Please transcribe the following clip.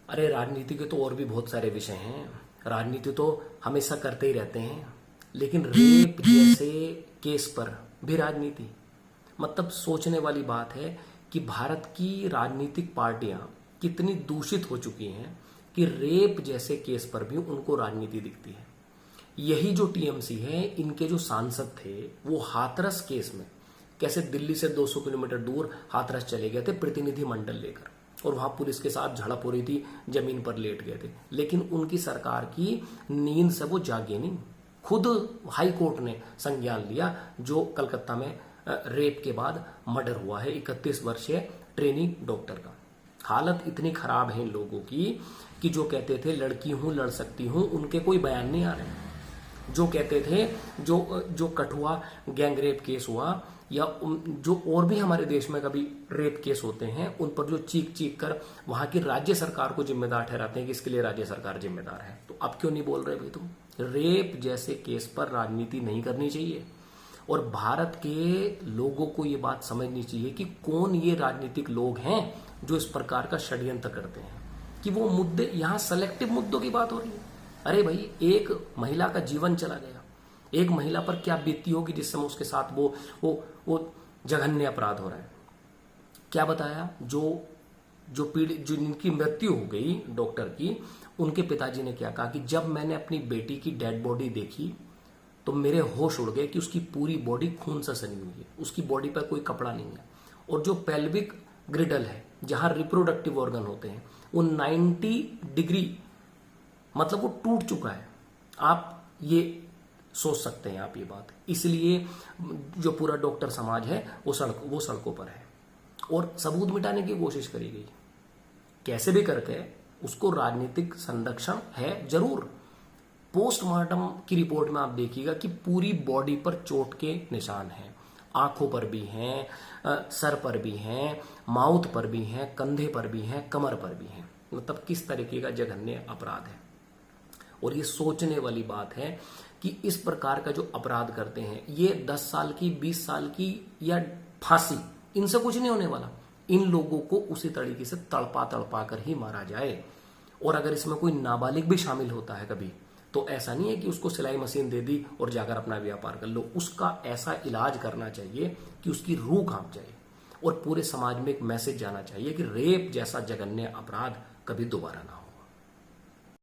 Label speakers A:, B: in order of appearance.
A: अरे राजनीति के तो और भी बहुत सारे विषय हैं। राजनीति तो हमेशा करते ही रहते हैं, लेकिन रेप जैसे केस पर भी राजनीति, मतलब सोचने वाली बात है कि भारत की राजनीतिक पार्टियां कितनी दूषित हो चुकी हैं कि रेप जैसे केस पर भी उनको राजनीति दिखती है। यही जो टीएमसी है, इनके जो सांसद थे वो हाथरस केस में कैसे दिल्ली से 200 किलोमीटर दूर हाथरस चले गए थे प्रतिनिधि मंडल लेकर, और वहां पुलिस के साथ झड़प हो रही थी, जमीन पर लेट गए थे, लेकिन उनकी सरकार की नींद से वो जागे नहीं। खुद हाई कोर्ट ने संज्ञान लिया जो कलकत्ता में रेप के बाद मर्डर हुआ है 31 वर्षीय ट्रेनी डॉक्टर का। हालत इतनी खराब है इन लोगों की कि जो कहते थे लड़की हूं लड़ सकती हूं, उनके कोई बयान नहीं आ रहे। जो कहते थे जो कठुआ गैंग रेप केस हुआ या जो और भी हमारे देश में कभी रेप केस होते हैं, उन पर जो चीख चीख कर वहां की राज्य सरकार को जिम्मेदार ठहराते हैं कि इसके लिए राज्य सरकार जिम्मेदार है, तो अब क्यों नहीं बोल रहे भाई तुम? रेप जैसे केस पर राजनीति नहीं करनी चाहिए, और भारत के लोगों को ये बात समझनी चाहिए कि कौन ये राजनीतिक लोग हैं जो इस प्रकार का षड्यंत्र करते हैं कि वो मुद्दे, यहां सेलेक्टिव मुद्दों की बात हो रही है। अरे भाई, एक महिला का जीवन चला गया, एक महिला पर क्या बीती होगी जिस समय उसके साथ वो जघन्य अपराध हो रहा है। क्या बताया, जो पीड़ित, जो जिनकी मृत्यु हो गई डॉक्टर की, उनके पिताजी ने क्या कहा कि जब मैंने अपनी बेटी की डेड बॉडी देखी तो मेरे होश उड़ गए कि उसकी पूरी बॉडी खून से सनी हुई है, उसकी बॉडी पर कोई कपड़ा नहीं है, और जो पेल्विक ग्रिडल है जहां रिप्रोडक्टिव ऑर्गन होते हैं वो 90 डिग्री मतलब वो टूट चुका है। आप ये सोच सकते हैं आप ये बात। इसलिए जो पूरा डॉक्टर समाज है वो सड़कों पर है, और सबूत मिटाने की कोशिश करी गई। कैसे भी करके उसको राजनीतिक संरक्षण है जरूर। पोस्टमार्टम की रिपोर्ट में आप देखिएगा कि पूरी बॉडी पर चोट के निशान हैं, आंखों पर भी हैं, सर पर भी हैं, माउथ पर भी हैं, कंधे पर भी हैं, कमर पर भी हैं। मतलब किस तरीके का जघन्य अपराध है। और ये सोचने वाली बात है कि इस प्रकार का जो अपराध करते हैं, ये 10 साल की, 20 साल की या फांसी, इनसे कुछ नहीं होने वाला। इन लोगों को उसी तरीके से तड़पा तड़पा कर ही मारा जाए। और अगर इसमें कोई नाबालिग भी शामिल होता है कभी, तो ऐसा नहीं है कि उसको सिलाई मशीन दे दी और जाकर अपना व्यापार कर लो। उसका ऐसा इलाज करना चाहिए कि उसकी रूह कांप जाए, और पूरे समाज में एक मैसेज जाना चाहिए कि रेप जैसा जघन्य अपराध कभी दोबारा ना हो।